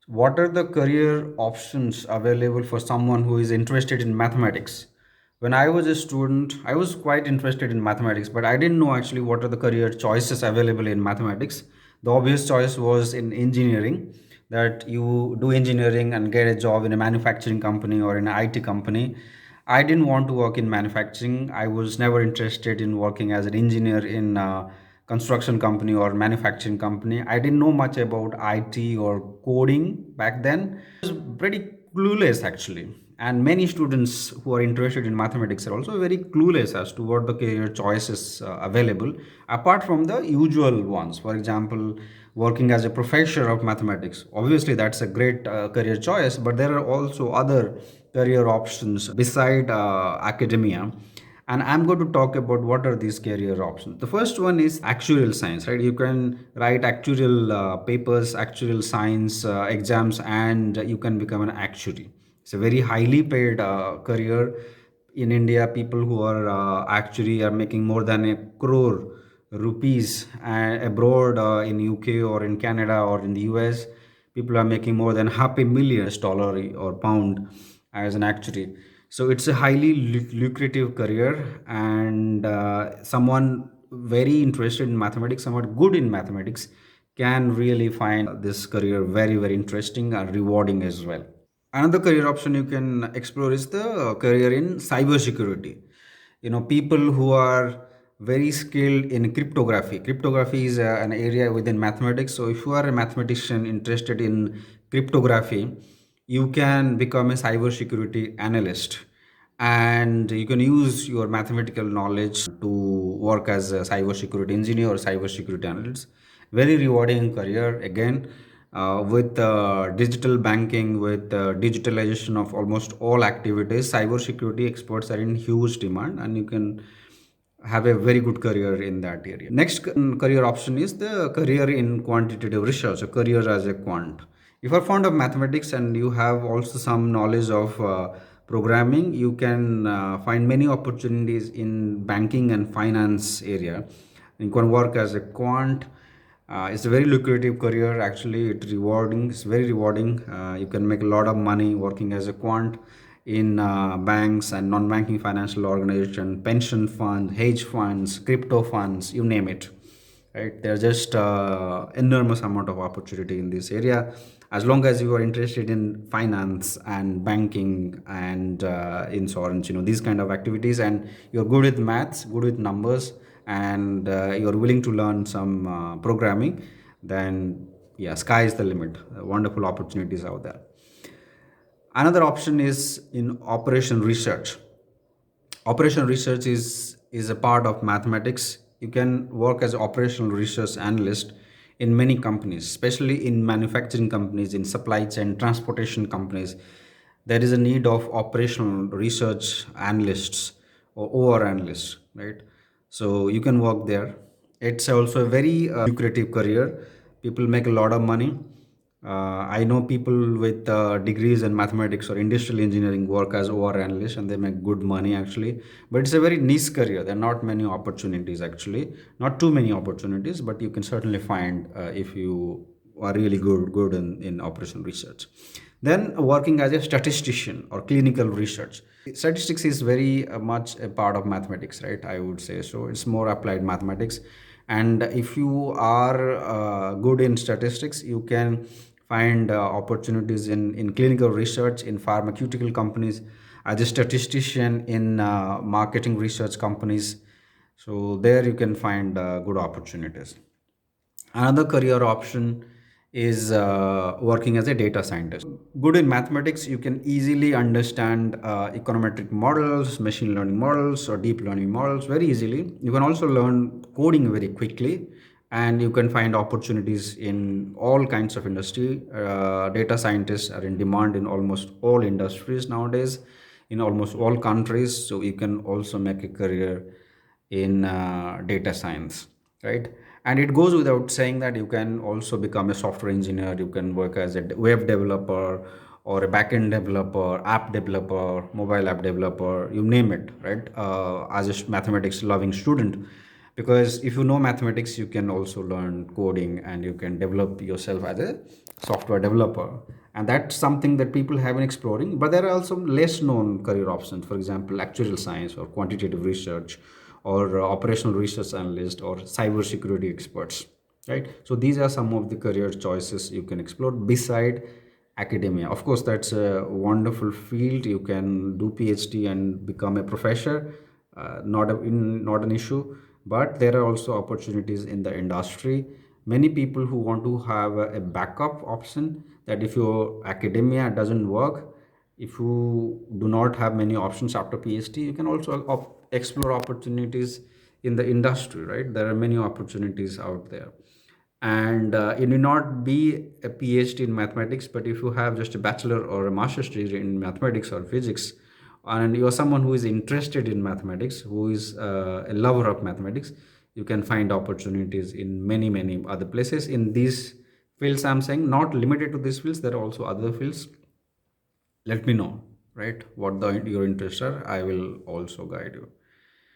What are the career options available for someone who is interested in mathematics? When I was a student, I was quite interested in mathematics, but I didn't know actually what are the career choices available in mathematics. The obvious choice was in engineering, that you do engineering and get a job in a manufacturing company or in an IT company. I didn't want to work in manufacturing. I was never interested in working as an engineer in construction company or manufacturing company. I didn't know much about IT or coding back then. I was pretty clueless actually. And many students who are interested in mathematics are also very clueless as to what the career choices available, apart from the usual ones. For example, working as a professor of mathematics. Obviously, that's a great career choice, but there are also other career options beside academia, and I'm going to talk about what are these career options. The first one is actuarial science, right? You can write actuarial papers, actuarial science exams, and you can become an actuary. It's a very highly paid career. In India, people who are actuary are making more than a crore rupees, and abroad in UK or in Canada or in the US, people are making more than half a million dollar or pound as an actuary. So it's a highly lucrative career, and someone very interested in mathematics, someone good in mathematics, can really find this career very, very interesting and rewarding as well. Another career option you can explore is the career in cybersecurity. People who are very skilled in cryptography. Cryptography is an area within mathematics. So if you are a mathematician interested in cryptography, you can become a cybersecurity analyst, and you can use your mathematical knowledge to work as a cybersecurity engineer or cybersecurity analyst. Very rewarding career again. With digital banking, with digitalization of almost all activities, cybersecurity experts are in huge demand, and you can have a very good career in that area. Next career option is the career in quantitative research, a career as a quant. If you are fond of mathematics and you have also some knowledge of programming, you can find many opportunities in banking and finance area. You can work as a quant. It's a very lucrative career actually. It's very rewarding. You can make a lot of money working as a quant in banks and non-banking financial organization, pension funds, hedge funds, crypto funds, you name it. Right? There's just enormous amount of opportunity in this area. As long as you are interested in finance and banking and insurance, these kind of activities, and you're good with maths, good with numbers, and you're willing to learn some programming, then yeah, sky is the limit. Wonderful opportunities out there. Another option is in operation research. Operation research is a part of mathematics. You can work as an operational research analyst in many companies, especially in manufacturing companies, in supply chain transportation companies. There is a need of operational research analysts or over analysts, right? So you can work there. It's also a very lucrative career. People make a lot of money. I know people with degrees in mathematics or industrial engineering work as OR analysts, and they make good money actually. But it's a very niche career. There are not many opportunities actually, not too many opportunities, but you can certainly find if you are really good in operational research. Then working as a statistician or clinical research. Statistics is very much a part of mathematics, right? I would say so. It's more applied mathematics. And if you are good in statistics, you can find opportunities in clinical research, in pharmaceutical companies, as a statistician in marketing research companies. So there you can find good opportunities. Another career option is working as a data scientist. Good in mathematics, you can easily understand econometric models, machine learning models, or deep learning models very easily. You can also learn coding very quickly, and you can find opportunities in all kinds of industry. Data scientists are in demand in almost all industries nowadays, in almost all countries. So you can also make a career in data science, right? And it goes without saying that you can also become a software engineer. You can work as a web developer or a backend developer, app developer, mobile app developer, you name it, right? As a mathematics loving student, because if you know mathematics, you can also learn coding and you can develop yourself as a software developer. and that's something that people have been exploring. But there are also less known career options, for example actuarial science or quantitative research, or operational research analyst, or cybersecurity experts, right? So these are some of the career choices you can explore beside academia. Of course, that's a wonderful field. You can do PhD and become a professor, not an issue. But there are also opportunities in the industry. Many people who want to have a backup option, that if your academia doesn't work, if you do not have many options after PhD, you can also explore opportunities in the industry, right? There are many opportunities out there. And it may not be a PhD in mathematics, but if you have just a bachelor or a master's degree in mathematics or physics, and you're someone who is interested in mathematics, who is a lover of mathematics, you can find opportunities in many, many other places in these fields. I'm saying not limited to these fields, there are also other fields. Let me know, right, what your interests are. I will also guide you.